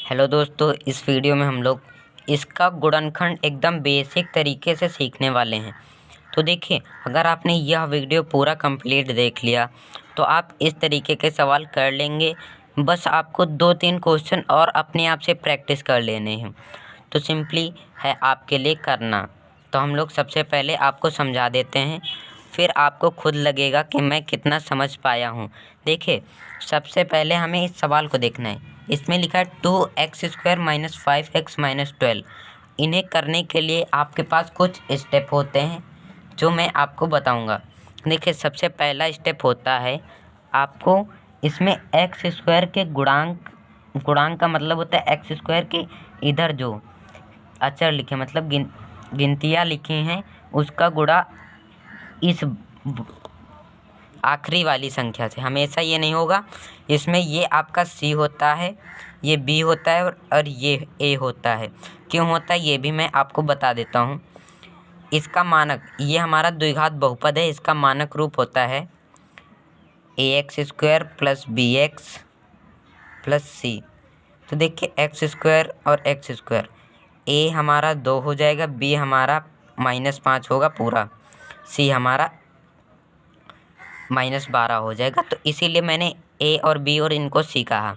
Hello दोस्तों, इस video में हम लोग इसका गुणनखंड एकदम बेसिक तरीके से सीखने वाले हैं। तो देखिए, अगर आपने यह वीडियो पूरा कंप्लीट देख लिया तो आप इस तरीके के सवाल कर लेंगे। बस आपको 2-3 क्वेश्चन और अपने आप से प्रैक्टिस कर लेने हैं। तो सिंपली है आपके लिए करना। तो हम लोग सबसे पहले आपको समझा देते हैं, फिर आपको खुद लगेगा कि मैं कितना समझ पाया हूँ। देखिए, सबसे पहले हमें इस सवाल को देखना है। इसमें लिखा है 2x² - 5x - 12। इन्हें करने के लिए आपके पास कुछ स्टेप होते हैं जो मैं आपको बताऊंगा। देखिए, सबसे पहला स्टेप होता है आपको इसमें x² के गुणांक का मतलब होता है x² के इधर जो अचर लिखे मतलब गिनतियाँ लिखी हैं उसका गुणा इस आखिरी वाली संख्या से। हमेशा ये नहीं होगा। इसमें ये आपका C होता है, ये B होता है और ये A होता है। क्यों होता है ये भी मैं आपको बता देता हूँ। इसका मानक, ये हमारा द्विघात बहुपद है, इसका मानक रूप होता है ax² + bx + c। तो देखिए, x² और x², a हमारा 2 हो जाएगा, b हमारा -5 होगा पूरा, c हमारा -12 हो जाएगा। तो इसीलिए मैंने a और b और इनको c कहा।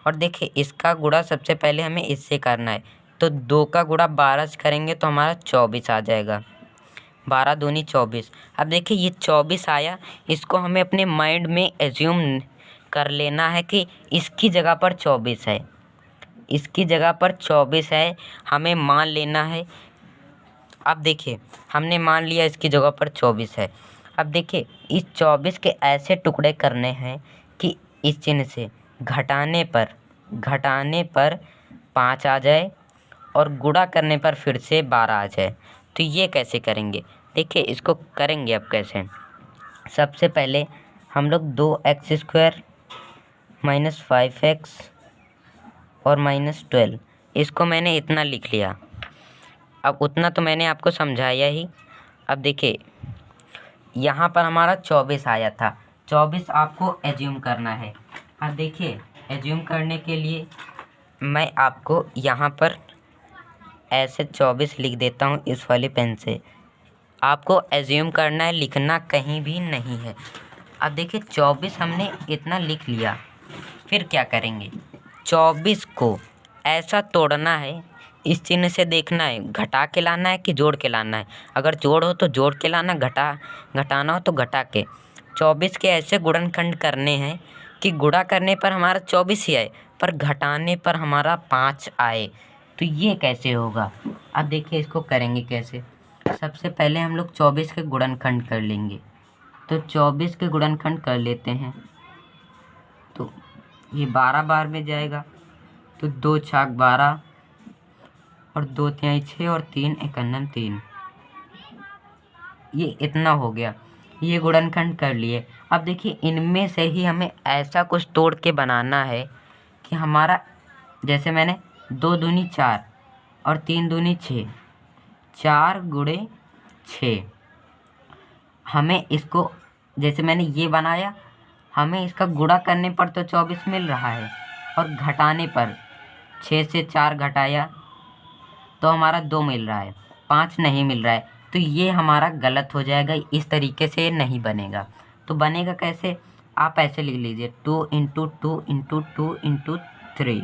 और देखिए, इसका गुणा सबसे पहले हमें इससे करना है। तो 2 का गुणा 12 से करेंगे तो हमारा 24 आ जाएगा। 12 दूनी 24। अब देखिए, ये 24 आया, इसको हमें अपने माइंड में एज्यूम कर लेना है कि इसकी जगह पर 24 है, इसकी जगह पर 24 है, हमें मान लेना है। अब देखिए, हमने मान लिया इसकी जगह पर 24 है। अब देखिए, इस 24 के ऐसे टुकड़े करने हैं कि इस चिन्ह से घटाने पर 5 आ जाए और गुणा करने पर फिर से 12 आ जाए। तो ये कैसे करेंगे? देखिए, इसको करेंगे अब कैसे। सबसे पहले हम लोग 2x² - 5x और -12, इसको मैंने इतना लिख लिया। अब उतना तो मैंने आपको समझाया ही। अब देखिए, यहाँ पर हमारा 24 आया था, 24 आपको एज्यूम करना है। अब देखिए, एज्यूम करने के लिए मैं आपको यहाँ पर ऐसे 24 लिख देता हूँ इस वाली पेन से। आपको एज्यूम करना है, लिखना कहीं भी नहीं है। अब देखिए, 24 हमने इतना लिख लिया, फिर क्या करेंगे? 24 को ऐसा तोड़ना है, इस चिन्ह से देखना है घटा के लाना है कि जोड़ के लाना है। अगर जोड़ हो तो जोड़ के लाना, घटाना हो तो घटा के। 24 के ऐसे गुणनखंड करने हैं कि गुणा करने पर हमारा 24 ही आए, पर घटाने पर हमारा 5 आए। तो ये कैसे होगा? अब देखिए, इसको करेंगे कैसे। सबसे पहले हम लोग 24 के गुणनखंड कर लेंगे। तो 24 के गुणनखंड कर लेते हैं। तो ये 12 बार में जाएगा, तो 2 छाक 12 और 2 तिहाई 6 और 3 एकन्नम 3। ये इतना हो गया, ये गुणनखंड कर लिए। अब देखिए, इनमें से ही हमें ऐसा कुछ तोड़ के बनाना है कि हमारा, जैसे मैंने 2 दूनी 4 और 3 दूनी 6, 4 × 6। हमें इसको, जैसे मैंने ये बनाया, हमें इसका गुणा करने पर तो 24 मिल रहा है और घटाने पर 6 से 4 घटाया तो हमारा 2 मिल रहा है, 5 नहीं मिल रहा है। तो ये हमारा गलत हो जाएगा, इस तरीके से नहीं बनेगा। तो बनेगा कैसे? आप ऐसे लिख लीजिए 2 × 2 × 2 × 3,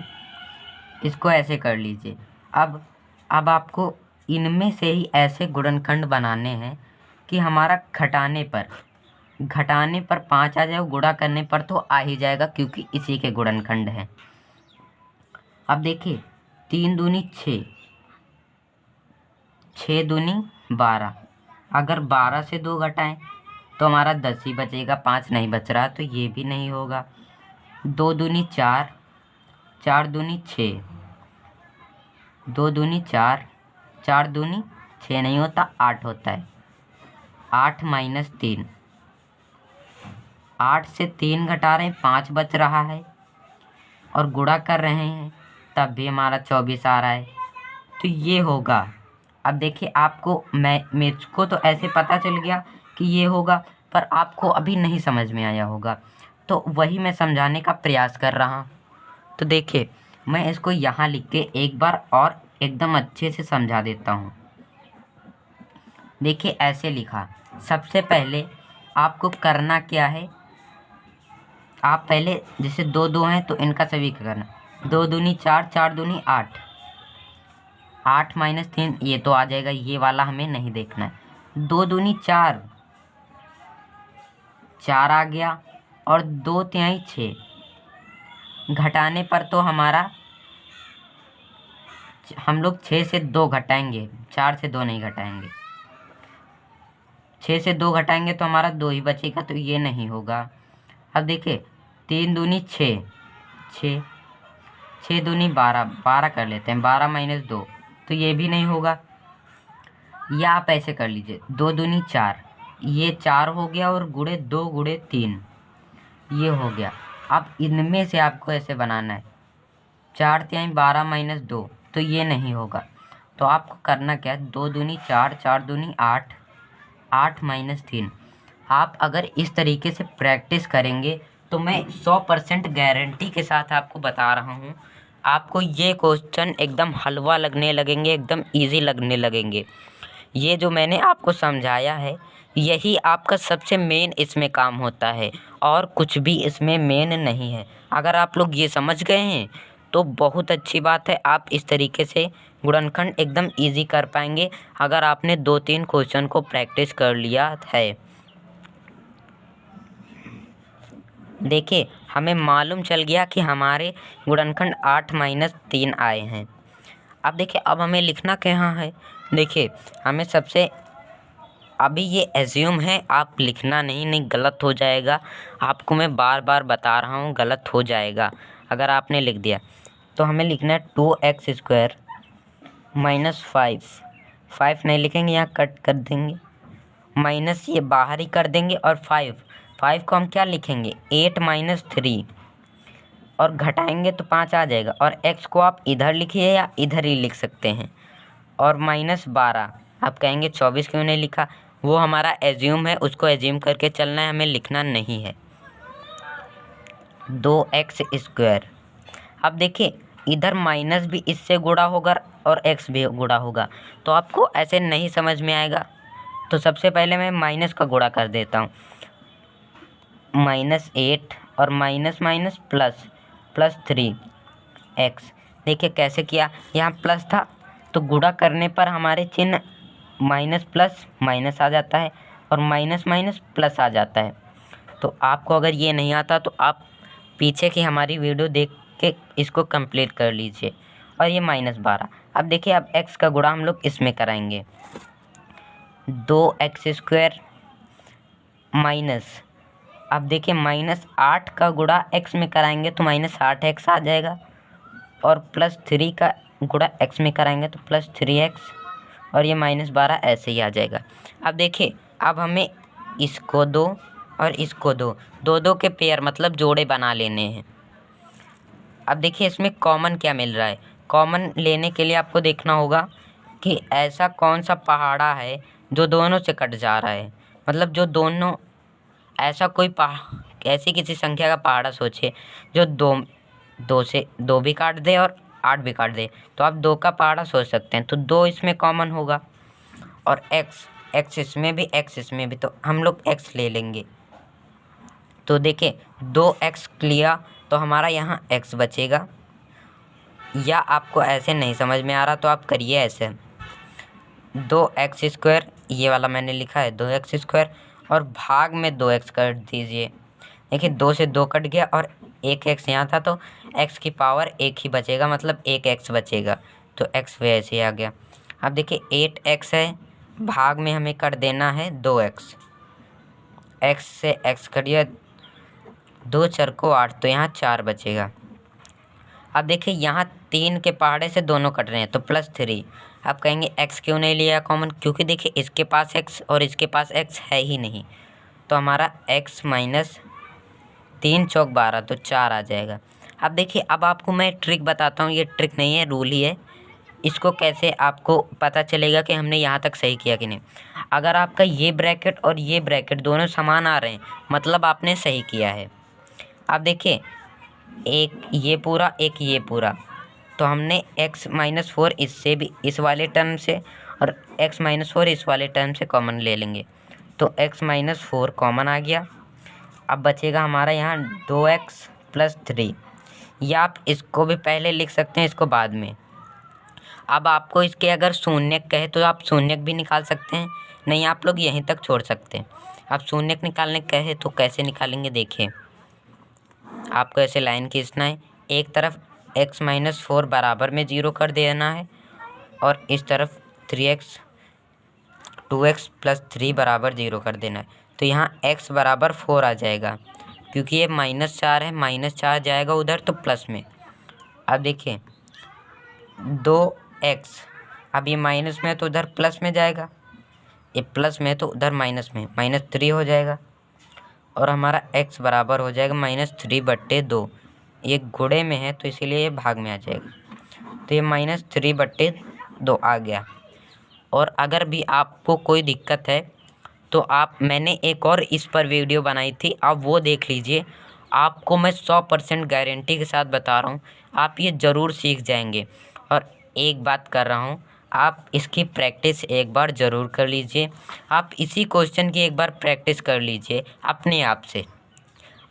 इसको ऐसे कर लीजिए। अब आपको इनमें से ही ऐसे गुणनखंड बनाने हैं कि हमारा घटाने पर 5 आ जाए, गुणा करने पर तो आ ही जाएगा क्योंकि इसी के गुणनखंड हैं। अब देखिए, 3 दूनी 6, 6 दूनी 12। अगर 12 से 2 घटाएं तो हमारा 10 ही बचेगा, 5 नहीं बच रहा, तो ये भी नहीं होगा। 2 दूनी 4, 4 दूनी 6, 2 दूनी 4, 4 दूनी 6 नहीं होता, 8 होता है। 8 - 3, 8 से 3 घटा रहे हैं, 5 बच रहा है और गुणा कर रहे हैं तब भी हमारा 24 आ रहा है। तो ये होगा। अब देखिए, आपको मुझको तो ऐसे पता चल गया कि ये होगा, पर आपको अभी नहीं समझ में आया होगा, तो वही मैं समझाने का प्रयास कर रहा हूँ। तो देखिए, मैं इसको यहाँ लिख के एक बार और एकदम अच्छे से समझा देता हूँ। देखिए ऐसे लिखा। सबसे पहले आपको करना क्या है, आप पहले जैसे 2 2 हैं तो इनका सभी का करना। 2 दूनी 4, 4 दूनी 8, 8 माइनस 3 ये तो आ जाएगा, ये वाला हमें नहीं देखना है। 2 दूनी 4, 4 आ गया, और 2 तिहाई 6, घटाने पर तो हमारा हम लोग 6 से 2 घटाएंगे, 4 से 2 नहीं घटाएंगे। 6 से 2 घटाएंगे तो हमारा 2 ही बचेगा, तो ये नहीं होगा। अब देखिए 3 दूनी 6, 6, 6 दूनी 12, 12 कर लेते हैं, 12 माइनस 2 तो ये भी नहीं होगा। या आप ऐसे कर लीजिए, 2 दूनी 4, ये 4 हो गया, और गुणे 2 गुणे 3 ये हो गया। अब इनमें से आपको ऐसे बनाना है, 4 तिहाई 12 माइनस 2 तो ये नहीं होगा। तो आपको करना क्या है, 2 दूनी 4, 4 दूनी 8, 8 माइनस 3। आप अगर इस तरीके से प्रैक्टिस करेंगे तो मैं 100% गारंटी के साथ आपको बता रहा हूँ, आपको ये क्वेश्चन एकदम हलवा लगने लगेंगे, एकदम इजी लगने लगेंगे। ये जो मैंने आपको समझाया है यही आपका सबसे मेन इसमें काम होता है, और कुछ भी इसमें मेन नहीं है। अगर आप लोग ये समझ गए हैं तो बहुत अच्छी बात है, आप इस तरीके से गुणनखंड एकदम इजी कर पाएंगे अगर आपने 2-3 क्वेश्चन को प्रैक्टिस कर लिया है। देखिए हमें मालूम चल गया कि हमारे गुणनखंड 8 माइनस 3 आए हैं। अब देखिए अब हमें लिखना क्या है। देखिए हमें सबसे अभी ये एज्यूम है, आप लिखना नहीं गलत हो जाएगा। आपको मैं बार बार बता रहा हूँ गलत हो जाएगा अगर आपने लिख दिया। तो हमें लिखना है 2x² माइनस 5 नहीं लिखेंगे, यहाँ कट कर देंगे, माइनस ये बाहर ही कर देंगे, और 5 को हम क्या लिखेंगे 8 माइनस 3, और घटाएंगे तो 5 आ जाएगा। और x को आप इधर लिखिए या इधर ही लिख सकते हैं, और माइनस 12। आप कहेंगे 24 क्यों नहीं लिखा, वो हमारा एज्यूम है, उसको एज्यूम करके चलना है, हमें लिखना नहीं है। 2x²। अब देखिए इधर माइनस भी इससे गुणा होगा और x भी गुणा होगा, तो आपको ऐसे नहीं समझ में आएगा। तो सबसे पहले मैं माइनस का गुणा कर देता हूँ, -8 और माइनस माइनस प्लस 3x। देखिए कैसे किया, यहाँ प्लस था तो गुणा करने पर हमारे चिन्ह माइनस प्लस माइनस आ जाता है, और माइनस माइनस प्लस आ जाता है। तो आपको अगर ये नहीं आता तो आप पीछे की हमारी वीडियो देख के इसको कंप्लीट कर लीजिए। और ये -12। अब देखिए अब x का गुणा हम लोग इसमें कराएंगे, 2x² माइनस, अब देखिए -8 का गुणा x में कराएंगे तो -8x आ जाएगा, और +3 का गुणा x में कराएंगे तो +3x, और ये -12 ऐसे ही आ जाएगा। अब देखिए अब हमें इसको 2 और इसको 2 के पेयर मतलब जोड़े बना लेने हैं। अब देखिए इसमें कॉमन क्या मिल रहा है, कॉमन लेने के लिए आपको देखना होगा कि ऐसा कौन सा पहाड़ा है जो दोनों से कट जा रहा है, मतलब जो दोनों, ऐसा कोई ऐसी किसी संख्या का पहाड़ा सोचिए जो 2 से 2 भी काट दे और 8 भी काट दे, तो आप 2 का पहाड़ा सोच सकते हैं। तो 2 इसमें कॉमन होगा, और x इसमें भी, x इसमें भी, तो हम लोग x ले लेंगे। तो देखिए 2x लिया तो हमारा यहाँ x बचेगा, या आपको ऐसे नहीं समझ में आ रहा तो आप करिए ऐसे, 2x², ये वाला मैंने लिखा है 2x², और भाग में 2x कर दीजिए। देखिए 2 से 2 कट गया, और एक x यहाँ था तो x की पावर 1 ही बचेगा, मतलब 1x बचेगा, तो x वैसे ही आ गया। अब देखिए 8x है, भाग में हमें कर देना है 2x, x से x कटिए, 2 4 को 8, तो यहाँ 4 बचेगा। अब देखिए यहाँ 3 के पहाड़े से दोनों कट रहे हैं तो +3। आप कहेंगे x क्यों नहीं लिया कॉमन, क्योंकि देखिए इसके पास x और इसके पास x है ही नहीं, तो हमारा x माइनस 3 चौक 12, तो 4 आ जाएगा। अब देखिए अब आपको मैं ट्रिक बताता हूँ, ये ट्रिक नहीं है रूल ही है, इसको कैसे आपको पता चलेगा कि हमने यहाँ तक सही किया कि नहीं। अगर आपका ये ब्रैकेट और ये ब्रैकेट दोनों समान आ रहे हैं मतलब आपने सही किया है। अब देखिए एक ये पूरा एक ये पूरा, तो हमने x-4 इससे भी इस वाले टर्म से और x-4 इस वाले टर्म से कॉमन ले लेंगे। तो x-4 कॉमन आ गया। अब बचेगा हमारा यहाँ 2x + 3, या आप इसको भी पहले लिख सकते हैं, इसको बाद में। अब आपको इसके अगर शून्यक कहे तो आप शून्यक भी निकाल सकते हैं, नहीं आप लोग यहीं तक छोड़ सकते हैं। अब शून्यक निकालने कहे तो कैसे निकालेंगे, देखिए आपको ऐसे लाइन खींचना है, एक तरफ x-4 बराबर में 0 कर देना है और इस तरफ 2x + 3 बराबर 0 कर देना है। तो यहाँ x बराबर 4 आ जाएगा, क्योंकि ये -4 है, -4 जाएगा उधर तो प्लस में। अब देखिए 2x, अब ये माइनस में है तो उधर प्लस में जाएगा, ये प्लस में है तो उधर माइनस में, -3 हो जाएगा और हमारा x बराबर हो जाएगा -3/2। ये गुणे में है तो इसीलिए ये भाग में आ जाएगा, तो ये -3/2 आ गया। और अगर भी आपको कोई दिक्कत है तो मैंने एक और इस पर वीडियो बनाई थी, आप वो देख लीजिए। आपको मैं 100% गारंटी के साथ बता रहा हूँ, आप ये ज़रूर सीख जाएंगे। और एक बात कर रहा हूँ, आप इसकी प्रैक्टिस एक बार ज़रूर कर लीजिए। आप इसी क्वेश्चन की एक बार प्रैक्टिस कर लीजिए अपने आप से,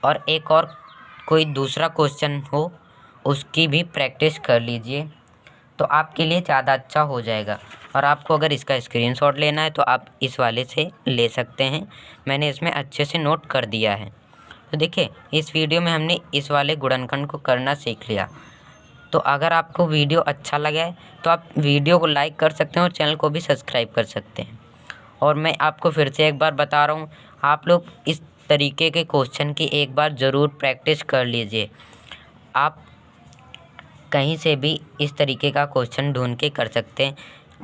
और एक और कोई दूसरा क्वेश्चन हो उसकी भी प्रैक्टिस कर लीजिए, तो आपके लिए ज़्यादा अच्छा हो जाएगा। और आपको अगर इसका स्क्रीनशॉट लेना है तो आप इस वाले से ले सकते हैं, मैंने इसमें अच्छे से नोट कर दिया है। तो देखिए इस वीडियो में हमने इस वाले गुणनखंड को करना सीख लिया। तो अगर आपको वीडियो अच्छा लगा है तो आप वीडियो को लाइक कर सकते हैं और चैनल को भी सब्सक्राइब कर सकते हैं। और मैं आपको फिर से एक बार बता रहा हूँ, आप लोग इस तरीके के क्वेश्चन की एक बार ज़रूर प्रैक्टिस कर लीजिए। आप कहीं से भी इस तरीके का क्वेश्चन ढूंढ के कर सकते हैं।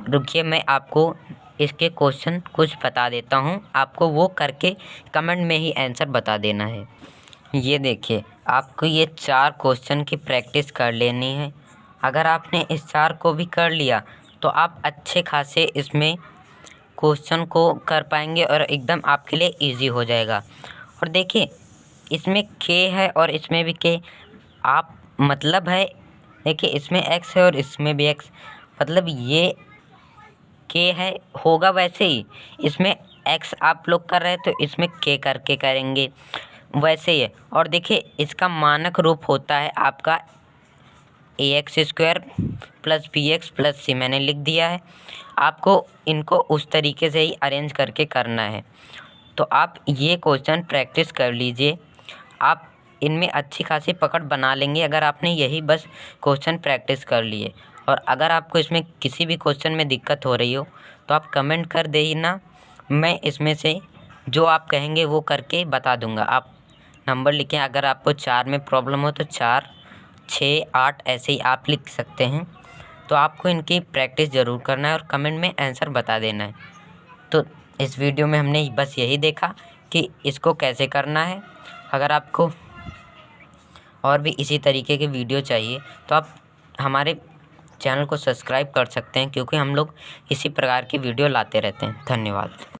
रुकिए मैं आपको इसके क्वेश्चन कुछ बता देता हूँ, आपको वो करके कमेंट में ही आंसर बता देना है। ये देखिए आपको ये 4 क्वेश्चन की प्रैक्टिस कर लेनी है। अगर आपने इस 4 को भी कर लिया तो आप अच्छे खासे इसमें क्वेश्चन को कर पाएंगे और एकदम आपके लिए इजी हो जाएगा। और देखिए इसमें k है और इसमें भी k, आप मतलब है देखिए इसमें x है और इसमें भी x, मतलब ये k है होगा वैसे ही, इसमें x आप लोग कर रहे हैं तो इसमें k करके करेंगे वैसे ही है। और देखिए इसका मानक रूप होता है आपका ax² + bx + c, मैंने लिख दिया है। आपको इनको उस तरीके से ही अरेंज करके करना है। तो आप ये क्वेश्चन प्रैक्टिस कर लीजिए, आप इनमें अच्छी खासी पकड़ बना लेंगे अगर आपने यही बस क्वेश्चन प्रैक्टिस कर लिए। और अगर आपको इसमें किसी भी क्वेश्चन में दिक्कत हो रही हो तो आप कमेंट कर देना, मैं इसमें से जो आप कहेंगे वो करके बता दूंगा। आप नंबर लिखें, अगर आपको 4 में प्रॉब्लम हो तो 4, 6, 8 ऐसे ही आप लिख सकते हैं। तो आपको इनकी प्रैक्टिस ज़रूर करना है और कमेंट में आंसर बता देना है। तो इस वीडियो में हमने बस यही देखा कि इसको कैसे करना है। अगर आपको और भी इसी तरीके के वीडियो चाहिए तो आप हमारे चैनल को सब्सक्राइब कर सकते हैं, क्योंकि हम लोग इसी प्रकार की वीडियो लाते रहते हैं। धन्यवाद।